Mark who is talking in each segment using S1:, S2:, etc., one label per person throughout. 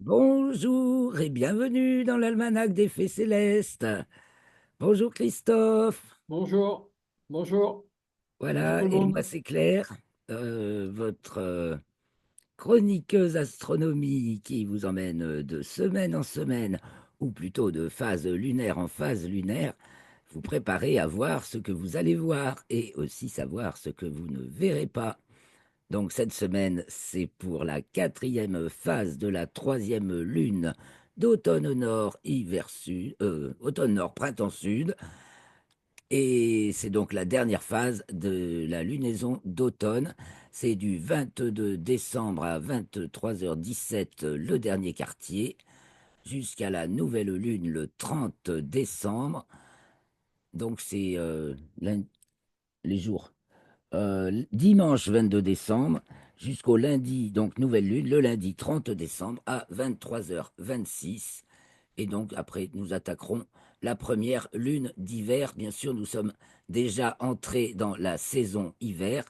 S1: Bonjour et bienvenue dans l'almanach des Fées Célestes. Bonjour Christophe.
S2: Bonjour, bonjour, bonjour tout
S1: Voilà,
S2: le
S1: et
S2: monde.
S1: moi c'est Claire, votre chroniqueuse astronomie qui vous emmène de semaine en semaine, ou plutôt de phase lunaire en phase lunaire, vous préparez à voir ce que vous allez voir et aussi savoir ce que vous ne verrez pas. Donc cette semaine, c'est pour la quatrième phase de la troisième lune d'automne nord, hiver sud, automne nord, printemps sud. Et c'est donc la dernière phase de la lunaison d'automne. C'est du 22 décembre à 23h17 le dernier quartier, jusqu'à la nouvelle lune le 30 décembre. Donc c'est les jours dimanche 22 décembre jusqu'au lundi, donc nouvelle lune, le lundi 30 décembre à 23h26. Et donc après, nous attaquerons la première lune d'hiver. Bien sûr, nous sommes déjà entrés dans la saison hiver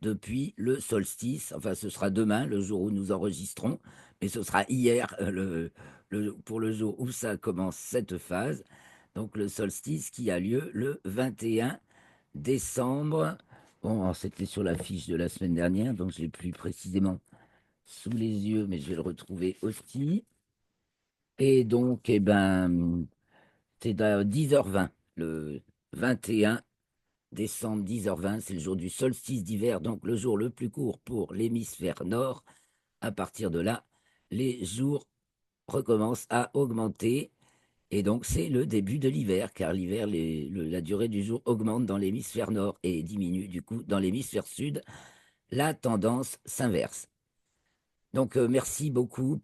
S1: depuis le solstice. Enfin, ce sera demain, le jour où nous enregistrons, mais ce sera hier, pour le jour où ça commence cette phase. Donc le solstice qui a lieu le 21 décembre. Bon, alors, c'était sur la fiche de la semaine dernière, donc je l'ai plus précisément sous les yeux, mais je vais le retrouver aussi. Et donc, eh ben, c'est à 10h20, le 21 décembre, 10h20, c'est le jour du solstice d'hiver, donc le jour le plus court pour l'hémisphère nord. À partir de là, les jours recommencent à augmenter. Et donc, c'est le début de l'hiver, car l'hiver, la durée du jour augmente dans l'hémisphère nord et diminue du coup dans l'hémisphère sud. La tendance s'inverse. Donc, merci beaucoup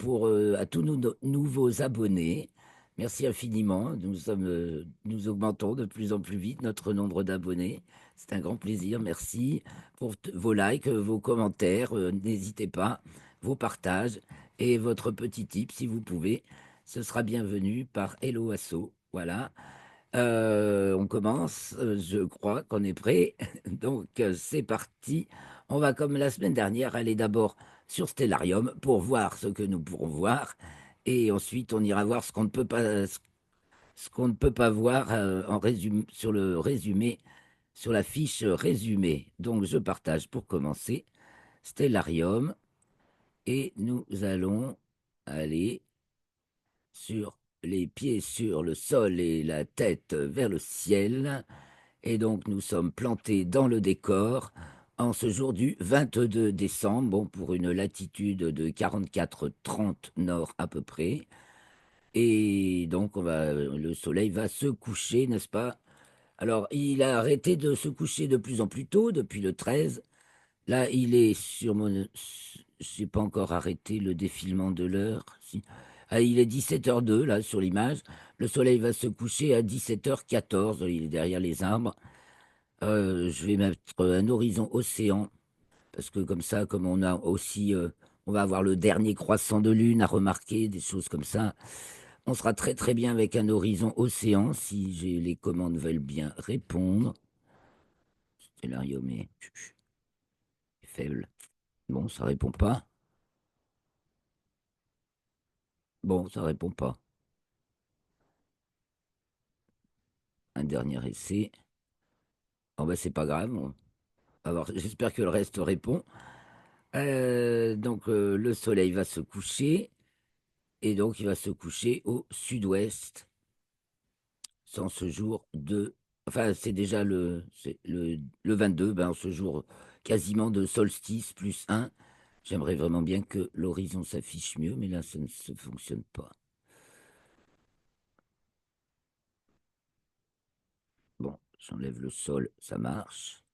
S1: à tous nos nouveaux abonnés. Merci infiniment. Nous augmentons de plus en plus vite notre nombre d'abonnés. C'est un grand plaisir. Merci pour vos likes, vos commentaires. N'hésitez pas, vos partages et votre petit tip si vous pouvez. Ce sera bienvenu par Hello Asso. Voilà. On commence. Je crois qu'on est prêt. Donc, c'est parti. On va, comme la semaine dernière, aller d'abord sur Stellarium pour voir ce que nous pourrons voir. Et ensuite, on ira voir ce qu'on ne peut pas voir en résumé, sur le résumé, sur la fiche résumé. Donc, je partage pour commencer Stellarium et nous allons aller sur les pieds sur le sol et la tête vers le ciel. Et donc, nous sommes plantés dans le décor en ce jour du 22 décembre, bon, pour une latitude de 44,30 nord à peu près. Et donc, le soleil va se coucher, n'est-ce pas? Alors, il a arrêté de se coucher de plus en plus tôt, depuis le 13. Là, il est sur mon... Je n'ai pas encore arrêté le défilement de l'heure. Si. Ah, il est 17h02, là, sur l'image. Le soleil va se coucher à 17h14. Il est derrière les arbres. Je vais mettre un horizon océan, parce que comme ça, comme on a aussi, on va avoir le dernier croissant de lune à remarquer, des choses comme ça. On sera très très bien avec un horizon océan, si les commandes veulent bien répondre. Stellarium est faible. Bon, ça répond pas. Bon, ça répond pas. Un dernier essai. Oh bah c'est pas grave. Alors, j'espère que le reste répond. Donc, le soleil va se coucher. Et donc, il va se coucher au sud-ouest, sans ce jour de... Enfin, c'est déjà le 22, ben, ce jour quasiment de solstice plus un. J'aimerais vraiment bien que l'horizon s'affiche mieux, mais là, ça ne se fonctionne pas. Bon, j'enlève le sol, ça marche.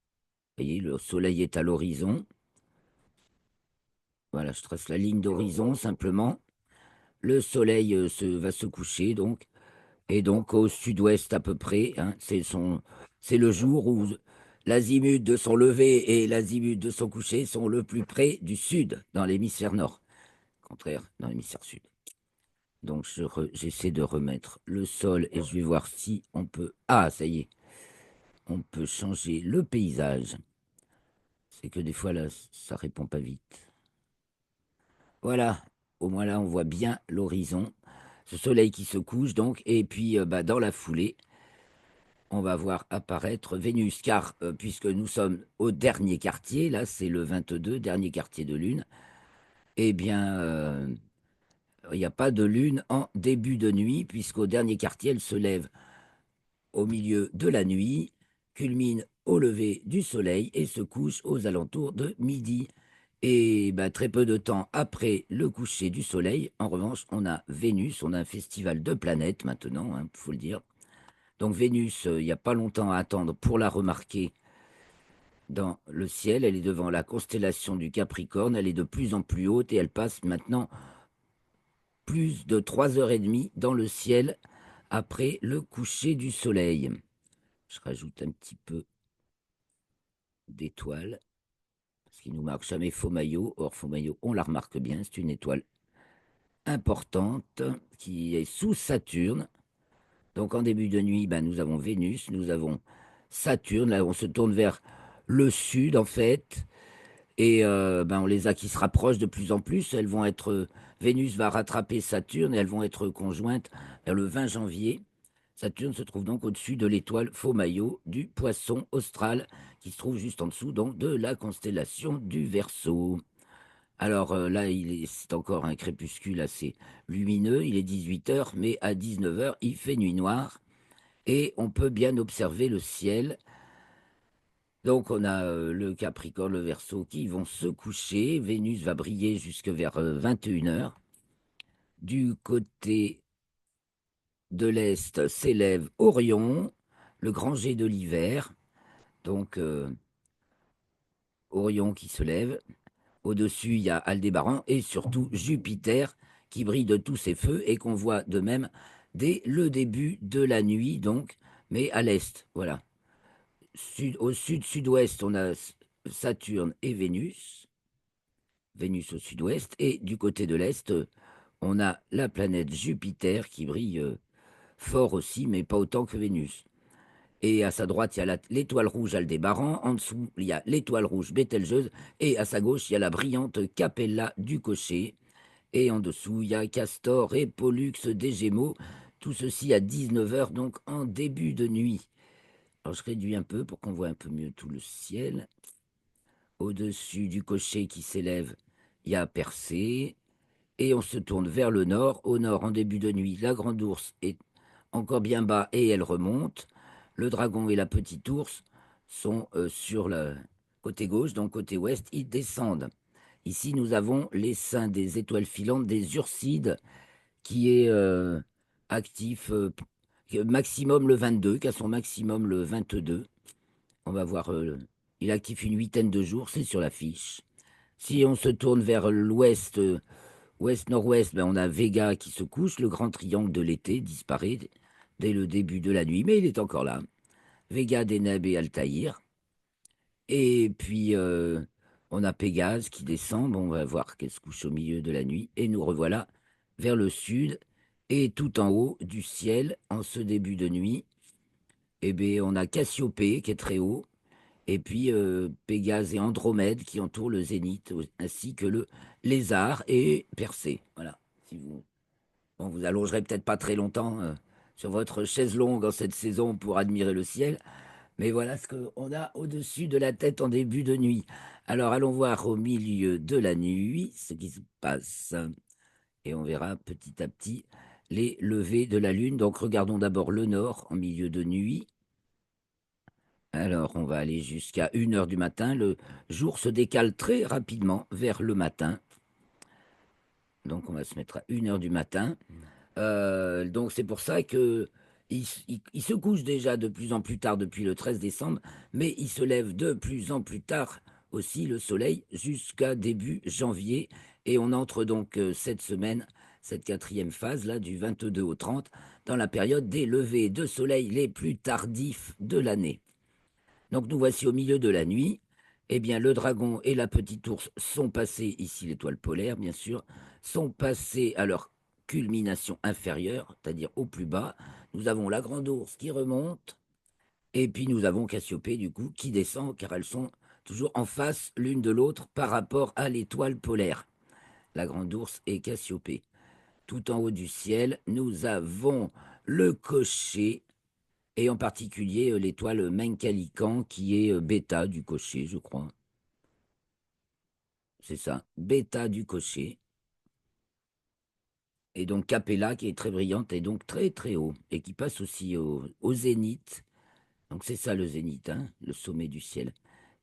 S1: Vous voyez, le soleil est à l'horizon. Voilà, je trace la ligne d'horizon simplement. Le soleil va se coucher, donc. Et donc au sud-ouest à peu près, hein, c'est le jour où l'azimut de son lever et l'azimut de son coucher sont le plus près du sud dans l'hémisphère nord, contraire dans l'hémisphère sud. Donc j'essaie de remettre le sol et je vais voir si on peut... Ah, ça y est, on peut changer le paysage. C'est que des fois là, ça répond pas vite. Voilà, au moins là, on voit bien l'horizon, ce soleil qui se couche donc, et puis dans la foulée, on va voir apparaître Vénus, car puisque nous sommes au dernier quartier, là c'est le 22, dernier quartier de lune, eh bien il n'y a pas de lune en début de nuit, puisqu'au dernier quartier, elle se lève au milieu de la nuit, culmine au lever du soleil et se couche aux alentours de midi. Et très peu de temps après le coucher du soleil, en revanche, on a Vénus, on a un festival de planètes maintenant, il faut le dire. Donc Vénus, il n'y a pas longtemps à attendre pour la remarquer dans le ciel. Elle est devant la constellation du Capricorne, elle est de plus en plus haute et elle passe maintenant plus de 3 heures et demie dans le ciel après le coucher du soleil. Je rajoute un petit peu d'étoiles, parce qu'il nous marque jamais faux maillot. Or, faux maillot, on la remarque bien, c'est une étoile importante qui est sous Saturne. Donc en début de nuit, nous avons Vénus, nous avons Saturne. Là, on se tourne vers le sud, en fait. Et on les a qui se rapprochent de plus en plus. Elles vont être, Vénus va rattraper Saturne et elles vont être conjointes vers le 20 janvier. Saturne se trouve donc au-dessus de l'étoile faux maillot du Poisson austral, qui se trouve juste en dessous donc de la constellation du Verseau. Alors là, c'est encore un crépuscule assez lumineux. Il est 18 heures, mais à 19 heures, il fait nuit noire et on peut bien observer le ciel. Donc on a le Capricorne, le Verseau qui vont se coucher. Vénus va briller jusque vers 21 heures. Du côté de l'Est s'élève Orion, le grand jet de l'hiver. Donc Orion qui se lève. Au-dessus, il y a Aldébaran et surtout Jupiter qui brille de tous ses feux et qu'on voit de même dès le début de la nuit, donc, mais à l'Est. Voilà. Au sud-sud-ouest, on a Saturne et Vénus. Vénus au sud-ouest, et du côté de l'Est, on a la planète Jupiter qui brille fort aussi, mais pas autant que Vénus. Et à sa droite, il y a l'étoile rouge Aldébaran, en dessous, il y a l'étoile rouge Bételgeuse, et à sa gauche, il y a la brillante Capella du Cocher, et en dessous, il y a Castor et Pollux des Gémeaux, tout ceci à 19 heures, donc en début de nuit. Alors je réduis un peu pour qu'on voit un peu mieux tout le ciel. Au-dessus du Cocher qui s'élève, il y a Persée, et on se tourne vers le nord. Au nord, en début de nuit, la grande ours est encore bien bas et elle remonte. Le dragon et la petite ours sont sur le côté gauche, donc côté ouest, ils descendent. Ici, nous avons l'essaim des étoiles filantes des Ursides qui est actif maximum le 22, qui a son maximum le 22. On va voir, il est actif une huitaine de jours, c'est sur la fiche. Si on se tourne vers l'ouest, ouest-nord-ouest, on a Vega qui se couche, le grand triangle de l'été disparaît dès le début de la nuit, mais il est encore là. Vega, Deneb et Altaïr. Et puis, on a Pégase qui descend, on va voir qu'elle se couche au milieu de la nuit, et nous revoilà vers le sud, et tout en haut du ciel, en ce début de nuit, on a Cassiopée qui est très haut, et puis Pégase et Andromède qui entourent le zénith, ainsi que le lézard et Persée. Voilà. Si vous, bon, vous allongerez peut-être pas très longtemps sur votre chaise longue en cette saison pour admirer le ciel, mais voilà ce qu'on a au-dessus de la tête en début de nuit. Alors allons voir au milieu de la nuit ce qui se passe, et on verra petit à petit les levées de la lune. Donc regardons d'abord le nord en milieu de nuit. Alors, on va aller jusqu'à 1 heure du matin. Le jour se décale très rapidement vers le matin. Donc, on va se mettre à 1 heure du matin. Donc, c'est pour ça que il se couche déjà de plus en plus tard depuis le 13 décembre, mais il se lève de plus en plus tard aussi le soleil jusqu'à début janvier. Et on entre donc cette semaine, cette quatrième phase là, du 22 au 30, dans la période des levées de soleil les plus tardifs de l'année. Donc nous voici au milieu de la nuit. Eh bien, le dragon et la petite ours sont passés, ici l'étoile polaire, bien sûr, sont passés à leur culmination inférieure, c'est-à-dire au plus bas. Nous avons la grande ours qui remonte, et puis nous avons Cassiopée, du coup, qui descend, car elles sont toujours en face l'une de l'autre par rapport à l'étoile polaire. la grande ours et Cassiopée. Tout en haut du ciel, nous avons le cocher et en particulier l'étoile Menkalikan qui est bêta du cocher, je crois. C'est ça, bêta du cocher. Et donc Capella qui est très brillante et donc très très haut et qui passe aussi au zénith. Donc c'est ça le zénith, hein, le sommet du ciel.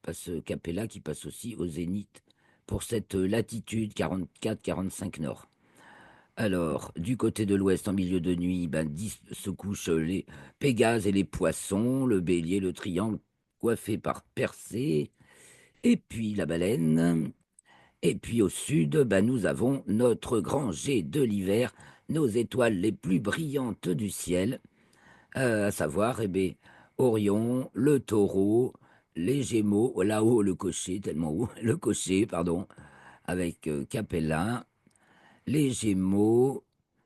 S1: Passe Capella qui passe aussi au zénith pour cette latitude 44-45 nord. Alors, du côté de l'ouest, en milieu de nuit, se couchent les Pégases et les poissons, le bélier, le triangle, coiffé par Persée, et puis la baleine. Et puis au sud, nous avons notre grand jet de l'hiver, nos étoiles les plus brillantes du ciel, à savoir Orion, le taureau, les gémeaux, là-haut le cocher, tellement haut, le cocher, pardon, avec Capella, les gémeaux,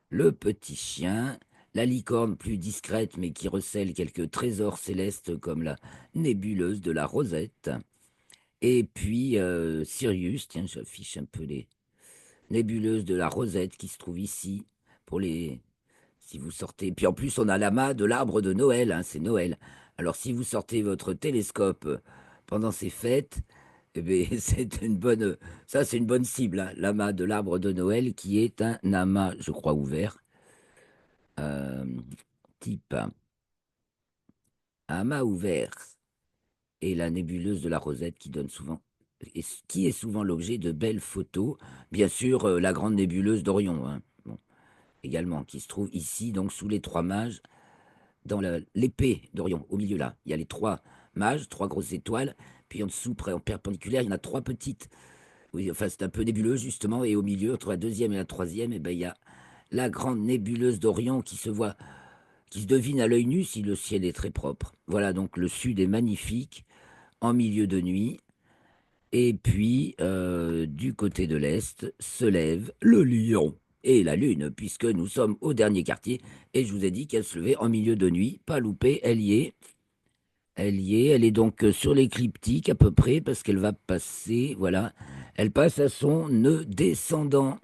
S1: le petit chien, la licorne plus discrète mais qui recèle quelques trésors célestes comme la nébuleuse de la Rosette, et puis Sirius, tiens, j'affiche un peu les nébuleuses de la Rosette qui se trouvent ici pour les si vous sortez. Puis en plus, on a l'amas de l'arbre de Noël, hein, c'est Noël. Alors si vous sortez votre télescope pendant ces fêtes, eh bien, ça c'est une bonne cible, hein, l'amas de l'arbre de Noël qui est un amas, je crois, ouvert, euh, type amas ouvert, et la nébuleuse de la Rosette qui donne souvent, et qui est souvent l'objet de belles photos. Bien sûr, la grande nébuleuse d'Orion, hein, bon, également, qui se trouve ici, donc sous les trois mages dans l'épée d'Orion, au milieu là. Il y a les trois mages, trois grosses étoiles, puis en dessous, près en perpendiculaire, il y en a trois petites. Oui, enfin, c'est un peu nébuleux, justement, et au milieu, entre la deuxième et la troisième, il y a la grande nébuleuse d'Orion qui se voit, qui se devine à l'œil nu si le ciel est très propre. Voilà, donc le sud est magnifique, en milieu de nuit. Et puis, du côté de l'est, se lève le lion et la lune, puisque nous sommes au dernier quartier, et je vous ai dit qu'elle se levait en milieu de nuit, pas loupé, elle y est. Elle y est, elle est donc sur l'écliptique à peu près, parce qu'elle va passer, voilà, elle passe à son nœud descendant.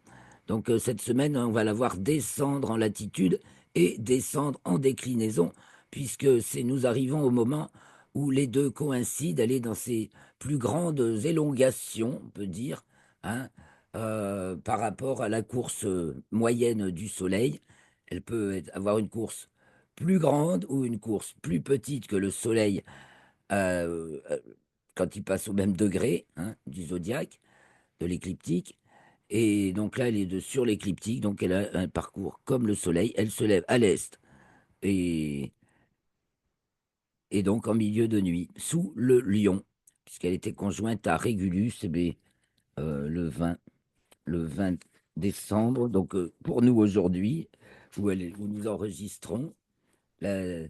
S1: Donc cette semaine, on va la voir descendre en latitude et descendre en déclinaison, puisque nous arrivons au moment où les deux coïncident, elle est dans ses plus grandes élongations, on peut dire, hein, par rapport à la course moyenne du Soleil. Elle peut avoir une course plus grande ou une course plus petite que le Soleil euh, euh, quand il passe au même degré, hein, du zodiaque, de l'écliptique. Et donc là, elle est sur l'écliptique, donc elle a un parcours comme le Soleil. Elle se lève à l'est et, et donc en milieu de nuit, sous le lion, puisqu'elle était conjointe à Régulus le 20, le 20 décembre. Donc pour nous aujourd'hui, où nous enregistrons, la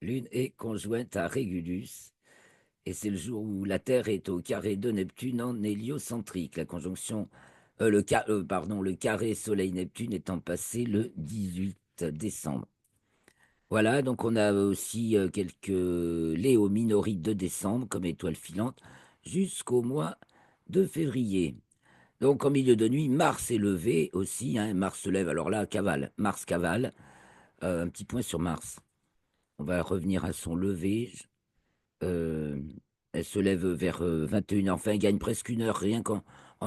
S1: Lune est conjointe à Régulus. Et c'est le jour où la Terre est au carré de Neptune en héliocentrique. La conjonction, le carré Soleil-Neptune étant passé le 18 décembre. Voilà, donc on a aussi quelques Léo Minori de décembre comme étoile filante jusqu'au mois de février. Donc en milieu de nuit, Mars est levé aussi, hein, Mars se lève, alors là, cavale, Mars cavale, un petit point sur Mars. On va revenir à son lever. Euh, Elle se lève vers 21h. Enfin, elle gagne presque une heure. Rien qu'en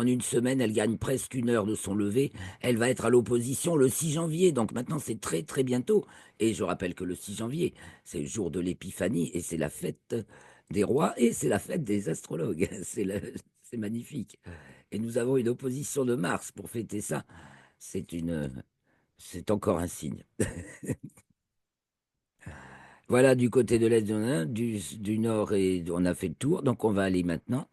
S1: une semaine, elle gagne presque une heure de son lever. Elle va être à l'opposition le 6 janvier. Donc maintenant, c'est très, très bientôt. Et je rappelle que le 6 janvier, c'est le jour de l'Épiphanie et c'est la fête des rois et c'est la fête des astrologues. C'est magnifique. Et nous avons une opposition de Mars pour fêter ça. C'est c'est encore un signe. Voilà, du côté de l'Est, du Nord, et on a fait le tour. Donc, on va aller maintenant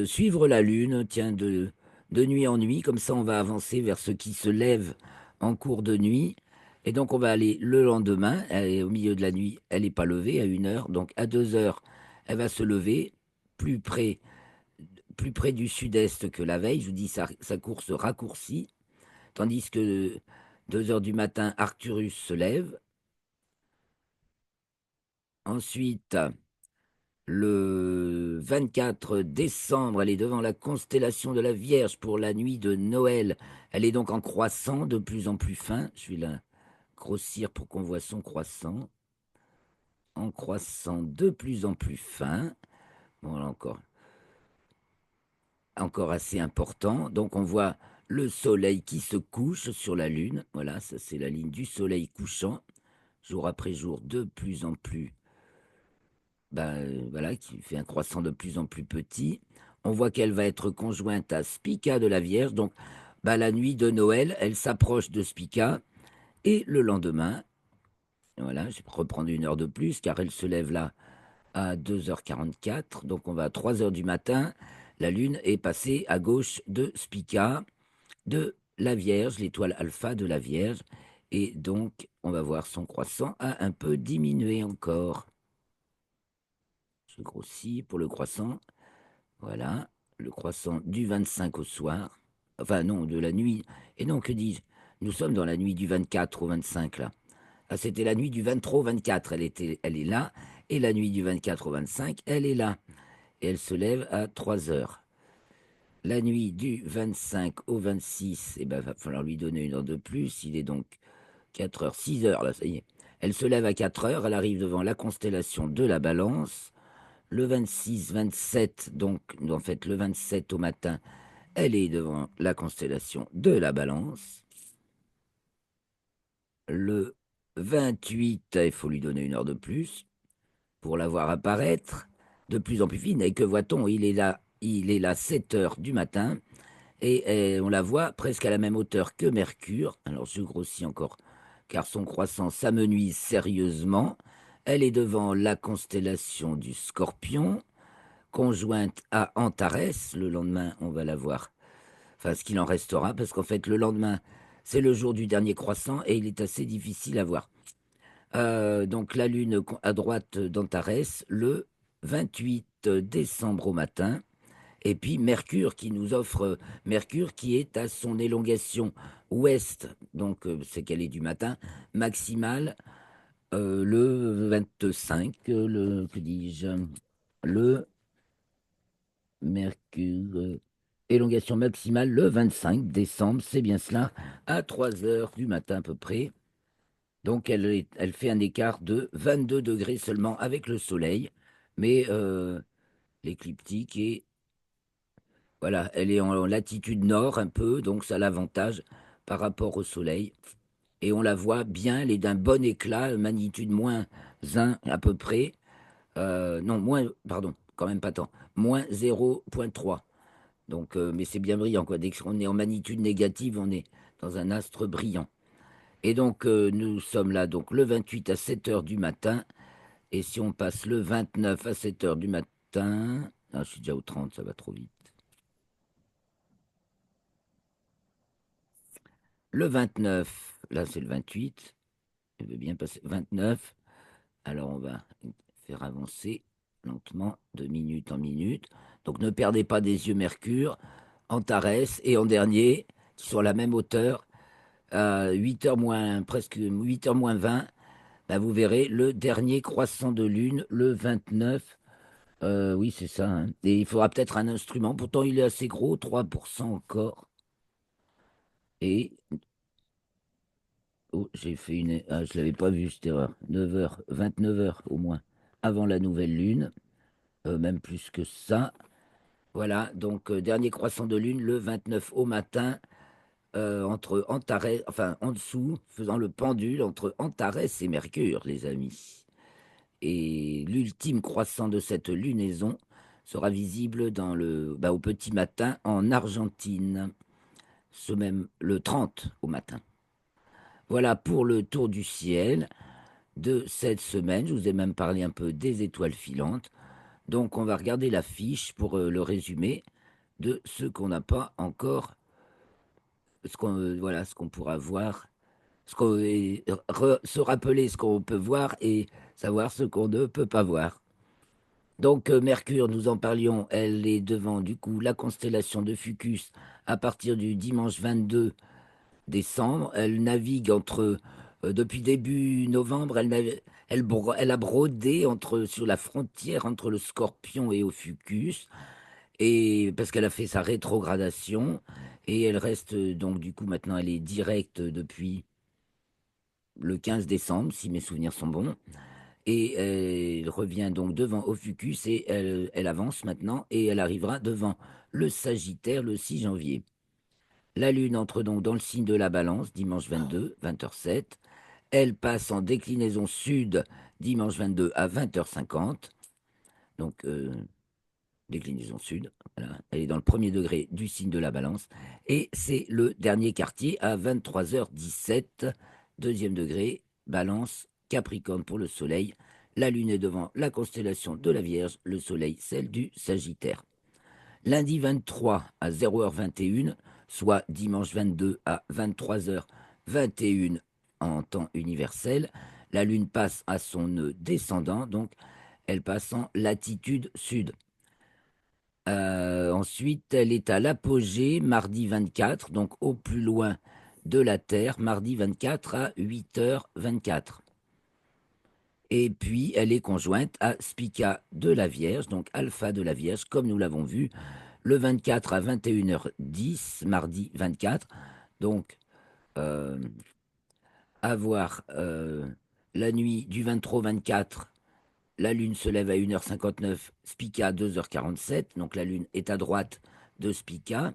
S1: suivre la Lune, tiens, de nuit en nuit. Comme ça, on va avancer vers ce qui se lève en cours de nuit. Et donc, on va aller le lendemain. Elle est au milieu de la nuit, elle n'est pas levée à 1 heure. Donc, à 2 heures, elle va se lever plus près, plus près du sud-est que la veille. Je vous dis, sa course raccourcie. Tandis que 2 heures du matin, Arcturus se lève. Ensuite, Le 24 décembre, elle est devant la constellation de la Vierge pour la nuit de Noël. Elle est donc en croissant, de plus en plus fin. Je vais la grossir pour qu'on voit son croissant. En croissant de plus en plus fin. Bon, là encore assez important. Donc on voit le soleil qui se couche sur la lune. Voilà, ça c'est la ligne du soleil couchant, jour après jour, de plus en plus, voilà, qui fait un croissant de plus en plus petit. On voit qu'elle va être conjointe à Spica de la Vierge. Donc la nuit de Noël, elle s'approche de Spica. Et le lendemain, voilà, je vais reprendre une heure de plus, car elle se lève là à 2h44. Donc on va à 3h du matin. La lune est passée à gauche de Spica, de la Vierge, l'étoile alpha de la Vierge. Et donc, on va voir son croissant a un peu diminué encore. Je grossis pour le croissant. Voilà, le croissant du 25 au soir. Enfin, non, de la nuit. Et non, que dis-je? Nous sommes dans la nuit du 24 au 25, là. Ah, c'était la nuit du 23 au 24, elle est là. Et la nuit du 24 au 25, elle est là. Et elle se lève à 3 heures. La nuit du 25 au 26, eh ben, va falloir lui donner une heure de plus. Il est donc 4 heures, 6 heures, là, ça y est. Elle se lève à 4 heures, elle arrive devant la constellation de la Balance. Le 26, 27, donc en fait le 27 au matin, elle est devant la constellation de la Balance. Le 28, il faut lui donner une heure de plus pour la voir apparaître de plus en plus fine. Et que voit-on? Il est là 7 heures du matin. Et on la voit presque à la même hauteur que Mercure. Alors je grossis encore, car son croissant s'amenuise sérieusement. Elle est devant la constellation du Scorpion, conjointe à Antares. Le lendemain, on va la voir. Enfin, ce qu'il en restera, parce qu'en fait, le lendemain, c'est le jour du dernier croissant et il est assez difficile à voir. Donc la Lune à droite d'Antares, le 28 décembre au matin. Et puis Mercure qui nous offre, Mercure qui est à son élongation ouest, donc c'est qu'elle est du matin, maximale le 25, que dis-je, le Mercure, élongation maximale le 25 décembre, c'est bien cela, à 3 heures du matin à peu près. Donc elle fait un écart de 22 degrés seulement avec le Soleil, mais l'écliptique est voilà, elle est en latitude nord un peu, donc ça a l'avantage par rapport au soleil. Et on la voit bien, elle est d'un bon éclat, magnitude -1 à peu près. Non, pardon, quand même pas tant. -0,3. Donc, mais c'est bien brillant, quoi. Dès qu'on est en magnitude négative, on est dans un astre brillant. Et donc, nous sommes là, donc, le 28 à 7 heures du matin. Et si on passe le 29 à 7 heures du matin. Ah, je suis déjà au 30, ça va trop vite. Le 29, là c'est le 28, je veux bien passer 29. Alors on va faire avancer lentement de minute en minute. Donc ne perdez pas des yeux Mercure, Antares et en dernier, qui sont à la même hauteur, à 8 heures moins, presque 8 heures moins 20, vous verrez le dernier croissant de lune, le 29. Oui, c'est ça, hein. Et il faudra peut-être un instrument. Pourtant, il est assez gros, 3% encore. Et oh, j'ai fait une. Ah, je l'avais pas vu cette erreur. 9 heures, 29 heures au moins, avant la nouvelle lune, même plus que ça. Voilà, donc dernier croissant de lune, le 29 au matin, entre Antares, enfin en dessous, faisant le pendule entre Antares et Mercure, les amis. Et l'ultime croissant de cette lunaison sera visible au petit matin en Argentine, ce même le 30 au matin. Voilà pour le tour du ciel de cette semaine. Je vous ai même parlé un peu des étoiles filantes. Donc, on va regarder la fiche pour le résumé de ce qu'on n'a pas encore, voilà, ce qu'on pourra voir, se rappeler ce qu'on peut voir et savoir ce qu'on ne peut pas voir. Donc, Mercure, nous en parlions, elle est devant, du coup, la constellation de Fucus à partir du dimanche 22 décembre. Elle navigue entre Depuis début novembre, elle a brodé sur la frontière entre le Scorpion et Ophiuchus, et parce qu'elle a fait sa rétrogradation, et elle reste donc du coup maintenant elle est directe depuis le 15 décembre, si mes souvenirs sont bons, et elle revient donc devant Ophiuchus et elle avance maintenant et elle arrivera devant le Sagittaire le 6 janvier. La Lune entre donc dans le signe de la Balance dimanche 22, 20h07. Elle passe en déclinaison sud dimanche 22 à 20h50. Donc, déclinaison sud. Voilà. Elle est dans le premier degré du signe de la Balance. Et c'est le dernier quartier à 23h17. Deuxième degré, Balance, Capricorne pour le Soleil. La Lune est devant la constellation de la Vierge. Le Soleil, celle du Sagittaire. Lundi 23 à 0h21, soit dimanche 22 à 23h21 en temps universel, la Lune passe à son nœud descendant, donc elle passe en latitude sud. Ensuite, elle est à l'apogée mardi 24, donc au plus loin de la Terre, mardi 24 à 8h24. Et puis, elle est conjointe à Spica de la Vierge, donc Alpha de la Vierge, comme nous l'avons vu, le 24 à 21h10, mardi 24. Donc, euh, avoir la nuit du 23 au 24, la Lune se lève à 1h59, Spica à 2h47. Donc, la Lune est à droite de Spica.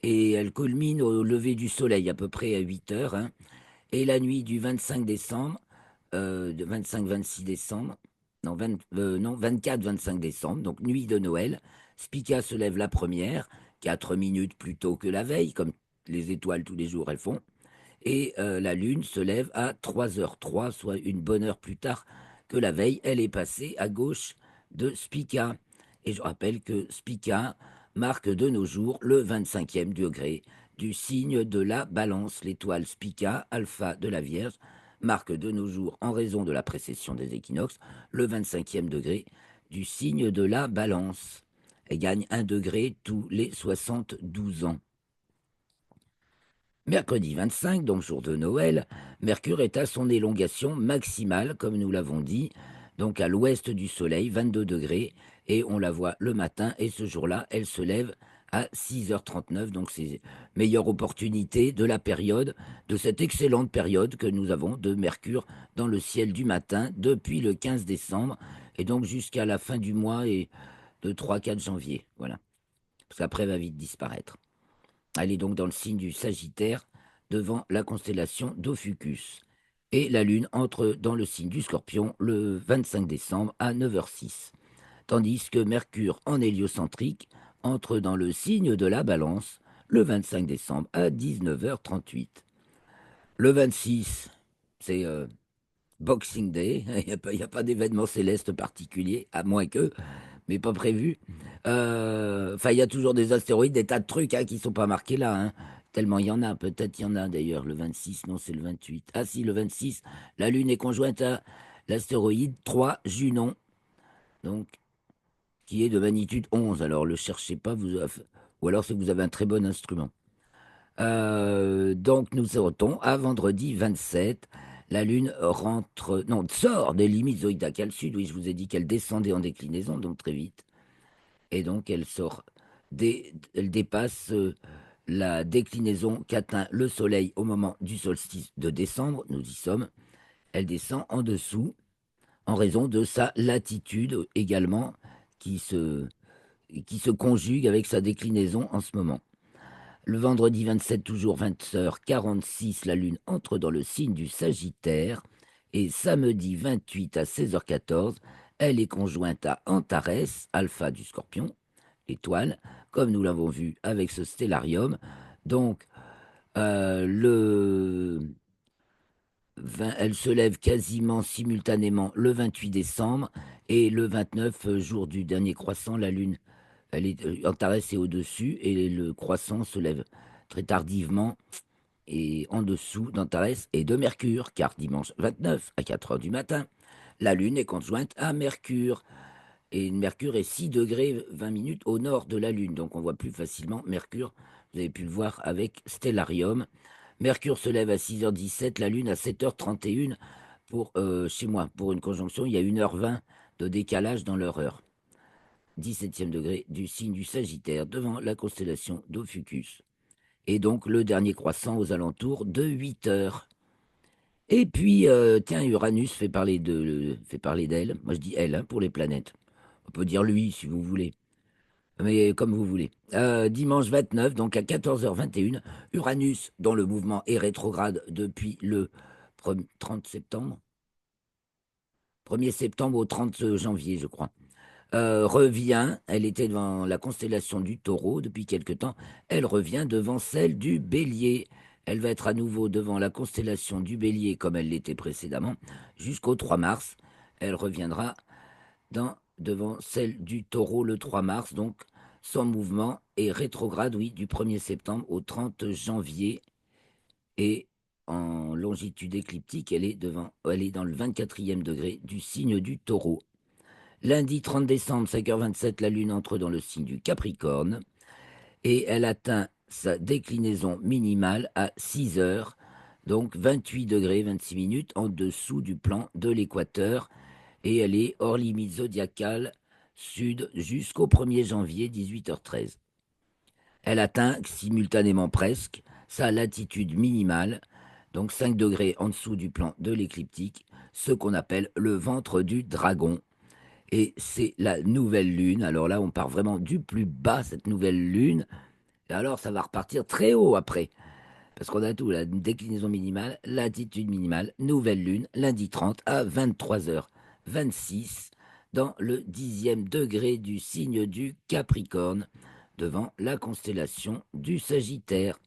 S1: Et elle culmine au lever du soleil, à peu près à 8h. Hein. Et la nuit du 25 décembre, de 25-26 décembre, non 24-25 décembre, donc nuit de Noël. Spica se lève la première, 4 minutes plus tôt que la veille, comme les étoiles tous les jours elles font. Et la Lune se lève à 3h03, soit une bonne heure plus tard que la veille. Elle est passée à gauche de Spica. Et je rappelle que Spica marque de nos jours le 25e degré du signe de la Balance. L'étoile Spica, alpha de la Vierge, marque de nos jours, en raison de la précession des équinoxes, le 25e degré du signe de la Balance. Elle gagne 1 degré tous les 72 ans. Mercredi 25, donc jour de Noël, Mercure est à son élongation maximale, comme nous l'avons dit, donc à l'ouest du Soleil, 22 degrés, et on la voit le matin, et ce jour-là, elle se lève à 6h39, donc c'est meilleure opportunité de la période, de cette excellente période que nous avons de Mercure dans le ciel du matin depuis le 15 décembre, et donc jusqu'à la fin du mois et de 3-4 janvier, voilà, parce qu'après elle va vite disparaître. Elle est donc dans le signe du Sagittaire, devant la constellation d'Ophiuchus. Et la Lune entre dans le signe du Scorpion le 25 décembre à 9h06. Tandis que Mercure en héliocentrique entre dans le signe de la Balance le 25 décembre à 19h38. Le 26, c'est Boxing Day. Il n'y a pas d'événement céleste particulier, à moins que, mais pas prévu. Enfin, il y a toujours des astéroïdes, des tas de trucs hein, qui ne sont pas marqués là. Hein. Tellement il y en a. Peut-être il y en a d'ailleurs le 26. Non, c'est le 28. Ah si, le 26. La Lune est conjointe à l'astéroïde 3 Junon, donc qui est de magnitude 11. Alors, le cherchez pas, ou alors c'est que vous avez un très bon instrument. Donc, nous sautons à vendredi 27. La Lune rentre, non, sort des limites zodiacales sud. Oui, je vous ai dit qu'elle descendait en déclinaison, donc très vite. Et donc, elle sort, elle dépasse la déclinaison qu'atteint le Soleil au moment du solstice de décembre. Nous y sommes. Elle descend en dessous en raison de sa latitude également qui se, qui se conjugue avec sa déclinaison en ce moment. Le vendredi 27, toujours 20h46, la Lune entre dans le signe du Sagittaire. Et samedi 28 à 16h14, elle est conjointe à Antares, alpha du Scorpion, étoile, comme nous l'avons vu avec ce stellarium. Donc, le 20, elle se lève quasiment simultanément le 28 décembre et le 29, jour du dernier croissant, la Lune Antares est au-dessus et le croissant se lève très tardivement et en dessous d'Antares et de Mercure, car dimanche 29 à 4 heures du matin, la Lune est conjointe à Mercure. Et Mercure est 6 degrés 20 minutes au nord de la Lune, donc on voit plus facilement Mercure. Vous avez pu le voir avec Stellarium. Mercure se lève à 6h17, la Lune à 7h31 pour, chez moi. Pour une conjonction, il y a 1h20 de décalage dans leur heure. 17e degré du signe du Sagittaire, devant la constellation d'Ophiuchus. Et donc le dernier croissant aux alentours de 8 heures. Et puis, tiens, Uranus fait parler d'elle. Moi, je dis elle, hein, pour les planètes. On peut dire lui, si vous voulez. Mais comme vous voulez. Dimanche 29, donc à 14h21, Uranus, dont le mouvement est rétrograde depuis le 30 septembre, 1er septembre au 30 janvier, je crois, revient. Elle était devant la constellation du Taureau depuis quelque temps. Elle revient devant celle du Bélier. Elle va être à nouveau devant la constellation du Bélier comme elle l'était précédemment jusqu'au 3 mars. Elle reviendra devant celle du Taureau le 3 mars. Donc son mouvement est rétrograde, oui, du 1er septembre au 30 janvier. Et en longitude écliptique, elle est dans le 24e degré du signe du Taureau. Lundi 30 décembre, 5h27, la Lune entre dans le signe du Capricorne et elle atteint sa déclinaison minimale à 6 heures, donc 28 degrés 26 minutes en dessous du plan de l'équateur, et elle est hors limite zodiacale sud jusqu'au 1er janvier 18h13. Elle atteint simultanément presque sa latitude minimale, donc 5 degrés en dessous du plan de l'écliptique, ce qu'on appelle le ventre du dragon. Et c'est la nouvelle lune. Alors là, on part vraiment du plus bas, cette nouvelle lune. Et alors, ça va repartir très haut après. Parce qu'on a tout, la déclinaison minimale, latitude minimale, nouvelle lune, lundi 30 à 23h26, dans le 10e degré du signe du Capricorne, devant la constellation du Sagittaire.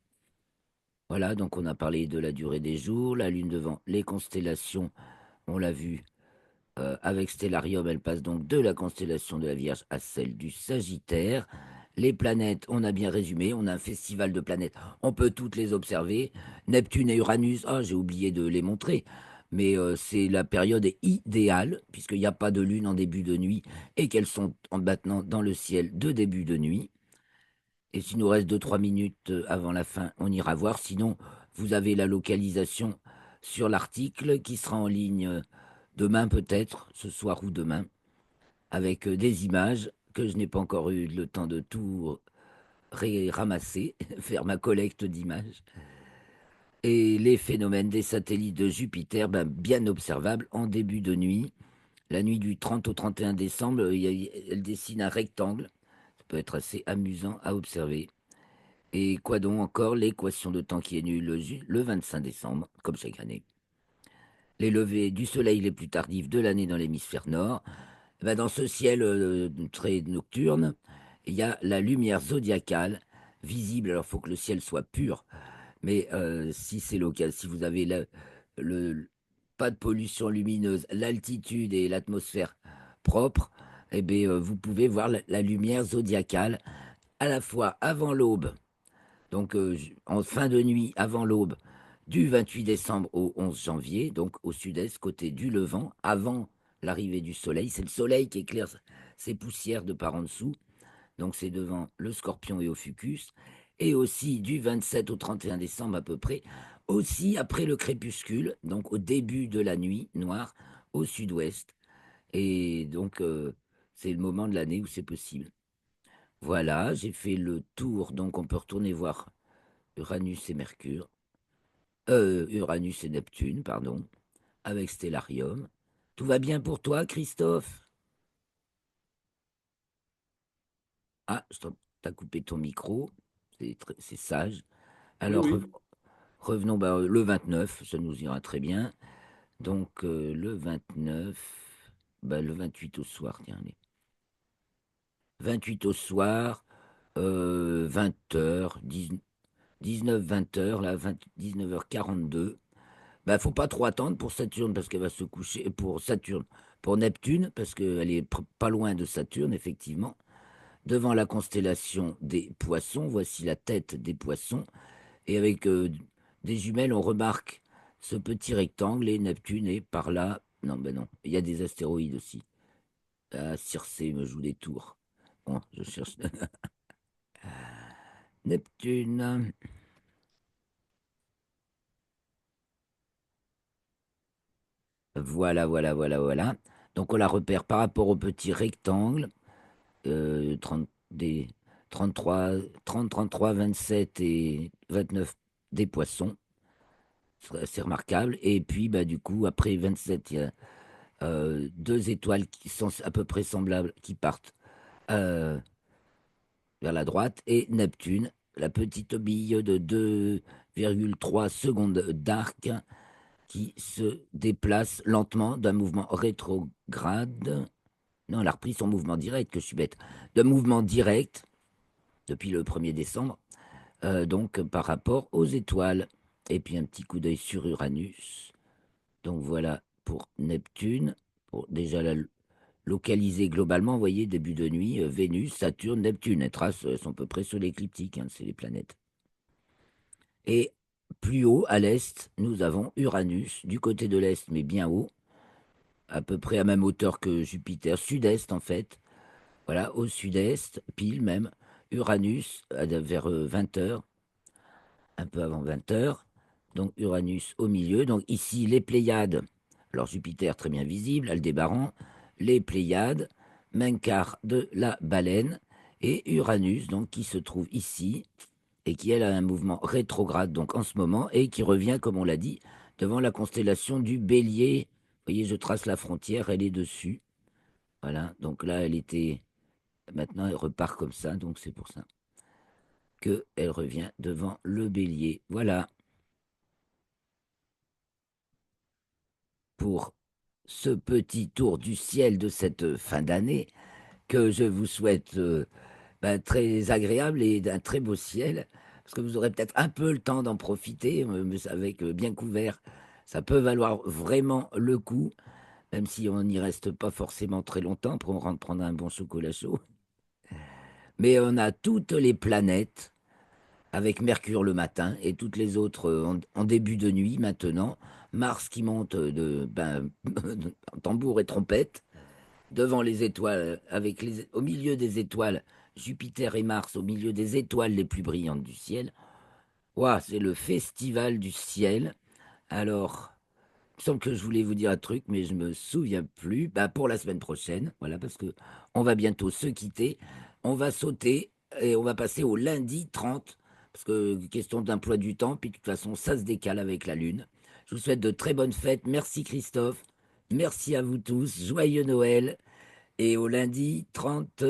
S1: Voilà, donc on a parlé de la durée des jours, la lune devant les constellations, on l'a vu. Avec Stellarium, elle passe donc de la constellation de la Vierge à celle du Sagittaire. Les planètes, on a bien résumé, on a un festival de planètes, on peut toutes les observer. Neptune et Uranus, ah, j'ai oublié de les montrer, mais c'est la période idéale, puisqu'il n'y a pas de lune en début de nuit et qu'elles sont maintenant dans le ciel de début de nuit. Et s'il nous reste 2-3 minutes avant la fin, on ira voir. Sinon, vous avez la localisation sur l'article qui sera en ligne demain peut-être, ce soir ou demain, avec des images que je n'ai pas encore eu le temps de tout ramasser, faire ma collecte d'images. Et les phénomènes des satellites de Jupiter, ben, bien observables en début de nuit. La nuit du 30 au 31 décembre, elle dessine un rectangle. Ça peut être assez amusant à observer. Et quoi donc encore? L'équation de temps qui est nulle le 25 décembre, comme chaque année. Les levées du soleil les plus tardives de l'année dans l'hémisphère nord. Eh ben, dans ce ciel très nocturne, il y a la lumière zodiacale visible. Alors, il faut que le ciel soit pur, mais si c'est local, si vous avez le- pas de pollution lumineuse, l'altitude et l'atmosphère propre, eh bien, vous pouvez voir la lumière zodiacale à la fois avant l'aube, donc en fin de nuit avant l'aube, du 28 décembre au 11 janvier, donc au sud-est, côté du Levant, avant l'arrivée du soleil. C'est le soleil qui éclaire ces poussières de par en dessous, donc c'est devant le Scorpion et Ophiuchus, et aussi du 27 au 31 décembre à peu près, aussi après le crépuscule, donc au début de la nuit noire, au sud-ouest. Et donc c'est le moment de l'année où c'est possible. Voilà, j'ai fait le tour, donc on peut retourner voir Uranus et Mercure. Uranus et Neptune, pardon, avec Stellarium. Tout va bien pour toi, Christophe? Ah, t'as coupé ton micro, c'est sage.
S2: Oui,
S1: Alors,
S2: oui.
S1: revenons bah, le 29, ça nous ira très bien. Donc, le 29, bah, le 28 au soir, tiens, allez. 28 au soir, 20h, 19-20h, là, 19h42. Bah, faut pas trop attendre pour Saturne parce qu'elle va se coucher. Pour Saturne, pour Neptune, parce qu'elle est pas loin de Saturne, effectivement. Devant la constellation des poissons, voici la tête des poissons. Et avec des jumelles, on remarque ce petit rectangle et Neptune est par là. Non, ben non, il y a des astéroïdes aussi. Ah, Circé me joue des tours. Bon, je cherche Neptune. Voilà, voilà, voilà, voilà. Donc on la repère par rapport au petit rectangle, 30, des 33, 30, 33, 27 et 29 des poissons. C'est remarquable. Et puis, bah, du coup, après 27, il y a deux étoiles qui sont à peu près semblables, qui partent euh, vers la droite, et Neptune, la petite bille de 2,3 secondes d'arc qui se déplace lentement d'un mouvement rétrograde. Non, elle a repris son mouvement direct, que je suis bête. De mouvement direct depuis le 1er décembre, donc par rapport aux étoiles. Et puis un petit coup d'œil sur Uranus. Donc voilà pour Neptune. Pour déjà la localiser globalement, vous voyez, début de nuit, Vénus, Saturne, Neptune. Les traces sont à peu près sur l'écliptique, hein, c'est les planètes. Et plus haut, à l'est, nous avons Uranus, du côté de l'est, mais bien haut, à peu près à même hauteur que Jupiter, sud-est en fait. Voilà, au sud-est, pile même, Uranus, vers 20 heures, un peu avant 20 heures. Donc Uranus au milieu. Donc ici, les Pléiades. Alors Jupiter, très bien visible, Aldébaran. Les Pléiades, Menkar de la baleine. Et Uranus, donc, qui se trouve ici, et qui, elle, a un mouvement rétrograde, donc en ce moment, et qui revient, comme on l'a dit, devant la constellation du Bélier. Vous voyez, je trace la frontière, elle est dessus. Voilà, donc là, elle était. Maintenant, elle repart comme ça, donc c'est pour ça qu'elle revient devant le Bélier. Voilà pour ce petit tour du ciel de cette fin d'année que je vous souhaite très agréable et d'un très beau ciel, parce que vous aurez peut-être un peu le temps d'en profiter, mais avec bien couvert. Ça peut valoir vraiment le coup, même si on n'y reste pas forcément très longtemps pour prendre un bon chocolat chaud. Mais on a toutes les planètes avec Mercure le matin et toutes les autres en début de nuit maintenant. Mars qui monte en tambour et trompette devant les étoiles, au milieu des étoiles, Jupiter et Mars au milieu des étoiles les plus brillantes du ciel. Ouah, c'est le festival du ciel. Alors, il me semble que je voulais vous dire un truc, mais je me souviens plus. Bah, pour la semaine prochaine, voilà, parce que on va bientôt se quitter. On va sauter et on va passer au lundi 30, parce que question d'emploi du temps, puis de toute façon, ça se décale avec la Lune. Je vous souhaite de très bonnes fêtes. Merci Christophe. Merci à vous tous. Joyeux Noël. Et au lundi 30